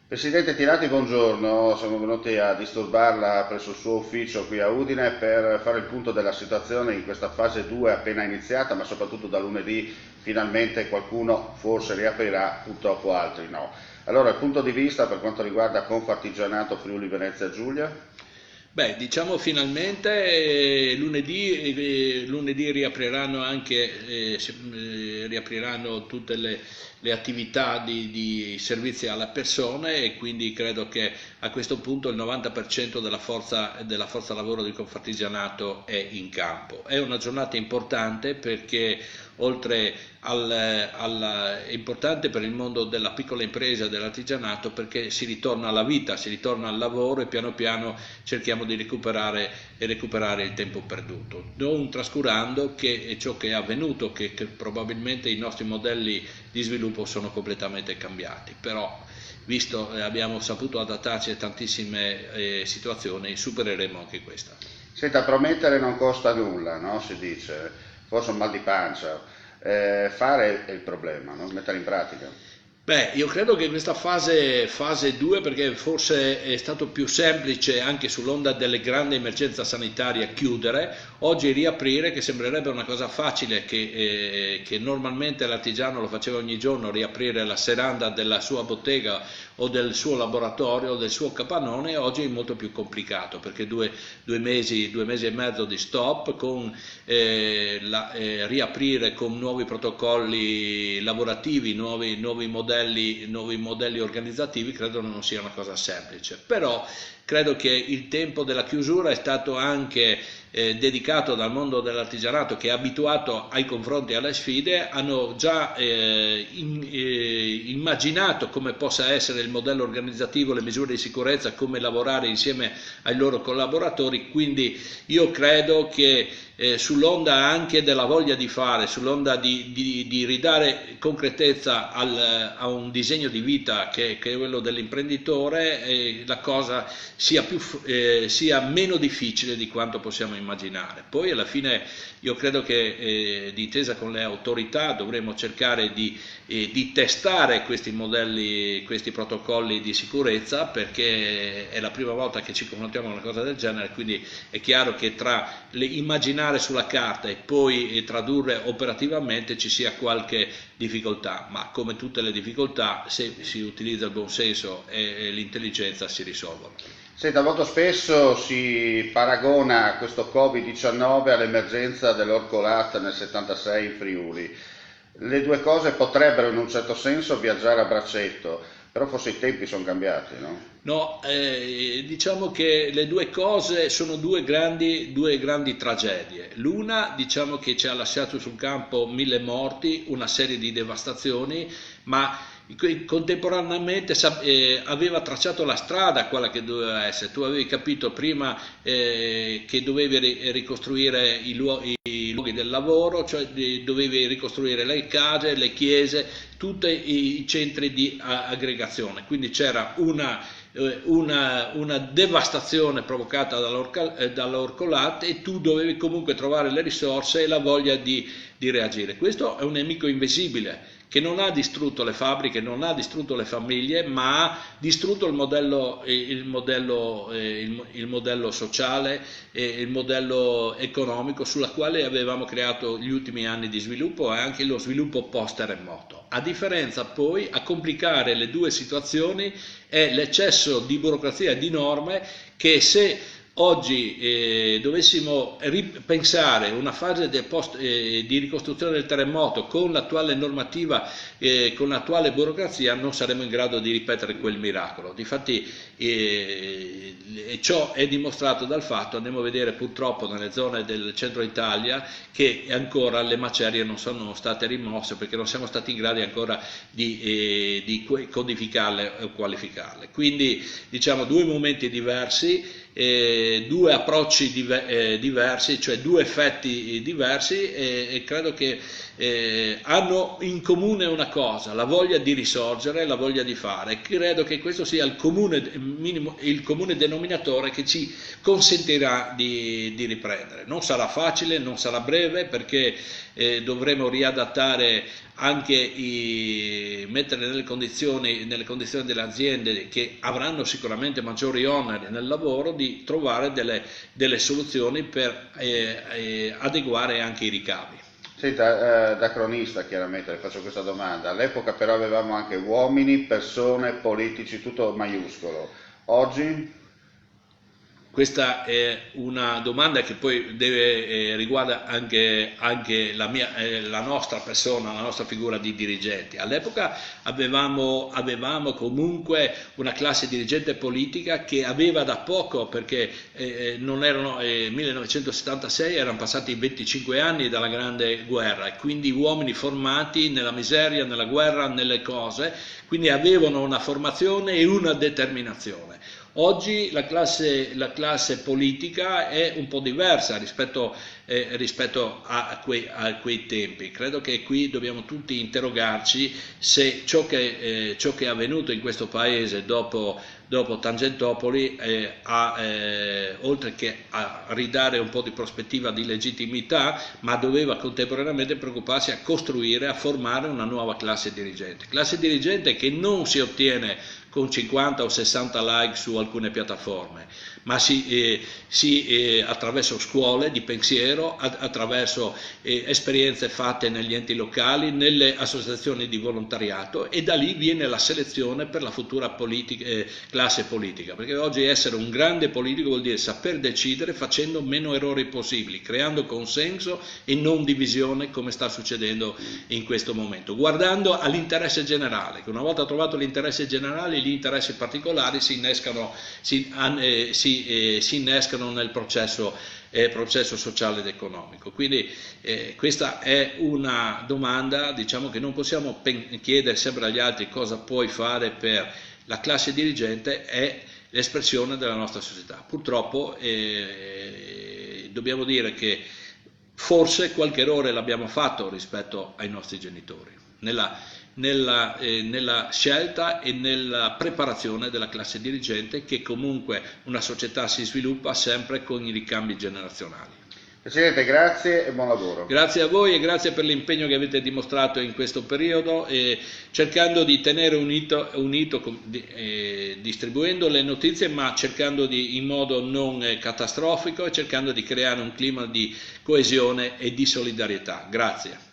Presidente Tirati, buongiorno. Siamo venuti a disturbarla presso il suo ufficio qui a Udine per fare il punto della situazione in questa fase 2 appena iniziata, ma soprattutto da lunedì finalmente qualcuno forse riaprirà, purtroppo altri no. Allora, il punto di vista per quanto riguarda Confartigianato Friuli Venezia Giulia? Beh, diciamo finalmente lunedì riapriranno anche riapriranno tutte le attività di servizi alla persona e quindi credo che a questo punto il 90% della forza lavoro di Confartigianato è in campo. È una giornata importante perché oltre è importante per il mondo della piccola impresa e dell'artigianato perché si ritorna alla vita, si ritorna al lavoro e piano piano cerchiamo di recuperare il tempo perduto, non trascurando che è ciò che è avvenuto, che probabilmente i nostri modelli di sviluppo sono completamente cambiati, però visto abbiamo saputo adattarci a tantissime situazioni, supereremo anche questa. Senta, promettere non costa nulla, no? Si dice, forse un mal di pancia. Fare è il problema, no? Mettere in pratica. Beh, io credo che questa fase 2, perché forse è stato più semplice anche sull'onda delle grandi emergenze sanitarie chiudere, oggi riaprire, che sembrerebbe una cosa facile, che normalmente l'artigiano lo faceva ogni giorno, riaprire la serranda della sua bottega o del suo laboratorio o del suo capannone, oggi è molto più complicato, perché due mesi e mezzo di stop, con riaprire con nuovi protocolli lavorativi, nuovi modelli organizzativi, credo non sia una cosa semplice. Però credo che il tempo della chiusura è stato anche dedicato dal mondo dell'artigianato, che è abituato ai confronti e alle sfide, hanno già immaginato come possa essere il modello organizzativo, le misure di sicurezza, come lavorare insieme ai loro collaboratori, quindi io credo che sull'onda anche della voglia di fare, sull'onda di ridare concretezza a un disegno di vita che è quello dell'imprenditore, la cosa sia meno difficile di quanto possiamo immaginare. Poi alla fine io credo che d'intesa con le autorità dovremo cercare di testare questi modelli, questi protocolli di sicurezza, perché è la prima volta che ci confrontiamo con una cosa del genere, quindi è chiaro che tra immaginare sulla carta e poi tradurre operativamente ci sia qualche difficoltà, ma come tutte le difficoltà, se si utilizza il buon senso e l'intelligenza, si risolvono. Senta, molto spesso si paragona questo Covid-19 all'emergenza dell'Orcolat nel 76 in Friuli. Le due cose potrebbero in un certo senso viaggiare a braccetto, però forse i tempi sono cambiati, no? No, diciamo che le due cose sono due grandi tragedie. L'una, diciamo che ci ha lasciato sul campo 1000 morti, una serie di devastazioni, ma contemporaneamente aveva tracciato la strada quella che doveva essere. Tu avevi capito prima che dovevi ricostruire i luoghi del lavoro, cioè dovevi ricostruire le case, le chiese, tutti i centri di aggregazione. Quindi c'era una devastazione provocata dall'Orcolat e tu dovevi comunque trovare le risorse e la voglia di reagire. Questo è un nemico invisibile che non ha distrutto le fabbriche, non ha distrutto le famiglie, ma ha distrutto il modello sociale e il modello economico sulla quale avevamo creato gli ultimi anni di sviluppo e anche lo sviluppo post terremoto. A differenza poi, a complicare le due situazioni è l'eccesso di burocrazia e di norme che, se oggi dovessimo ripensare una fase di ricostruzione del terremoto con l'attuale normativa, con l'attuale burocrazia, non saremo in grado di ripetere quel miracolo. Difatti ciò è dimostrato dal fatto, andiamo a vedere purtroppo nelle zone del centro Italia, che ancora le macerie non sono state rimosse perché non siamo stati in grado ancora di codificarle o qualificarle. Quindi diciamo due momenti diversi, due approcci diversi, cioè due effetti diversi, e credo che hanno in comune una cosa: la voglia di risorgere, la voglia di fare. Credo che questo sia il comune denominatore che ci consentirà di riprendere. Non sarà facile, non sarà breve, perché dovremo riadattare mettere nelle condizioni delle aziende che avranno sicuramente maggiori oneri nel lavoro di trovare delle soluzioni per adeguare anche i ricavi. Senta, da cronista chiaramente le faccio questa domanda, all'epoca però avevamo anche uomini, persone, politici, tutto maiuscolo, oggi? Questa è una domanda che poi riguarda anche la nostra persona, la nostra figura di dirigenti. All'epoca avevamo comunque una classe dirigente politica che aveva da poco, perché non erano 1976, erano passati 25 anni dalla Grande Guerra, e quindi uomini formati nella miseria, nella guerra, nelle cose, quindi avevano una formazione e una determinazione. Oggi la classe politica è un po' diversa rispetto a quei tempi. Credo che qui dobbiamo tutti interrogarci se ciò che è avvenuto in questo paese dopo Tangentopoli, oltre che a ridare un po' di prospettiva di legittimità, ma doveva contemporaneamente preoccuparsi a costruire, a formare una nuova classe dirigente che non si ottiene con 50 o 60 like su alcune piattaforme, ma attraverso scuole di pensiero, attraverso esperienze fatte negli enti locali, nelle associazioni di volontariato, e da lì viene la selezione per la futura classe politica, perché oggi essere un grande politico vuol dire saper decidere facendo meno errori possibili, creando consenso e non divisione, come sta succedendo in questo momento, guardando all'interesse generale, che una volta trovato l'interesse generale gli interessi particolari si innescano nel processo sociale ed economico. Quindi questa è una domanda, diciamo, che non possiamo chiedere sempre agli altri cosa puoi fare per la classe dirigente, è l'espressione della nostra società. Purtroppo dobbiamo dire che forse qualche errore l'abbiamo fatto rispetto ai nostri genitori, nella scelta e nella preparazione della classe dirigente, che comunque una società si sviluppa sempre con i ricambi generazionali. Presidente, grazie e buon lavoro. Grazie a voi e grazie per l'impegno che avete dimostrato in questo periodo, cercando di tenere unito distribuendo le notizie, ma cercando in modo non catastrofico, e cercando di creare un clima di coesione e di solidarietà. Grazie.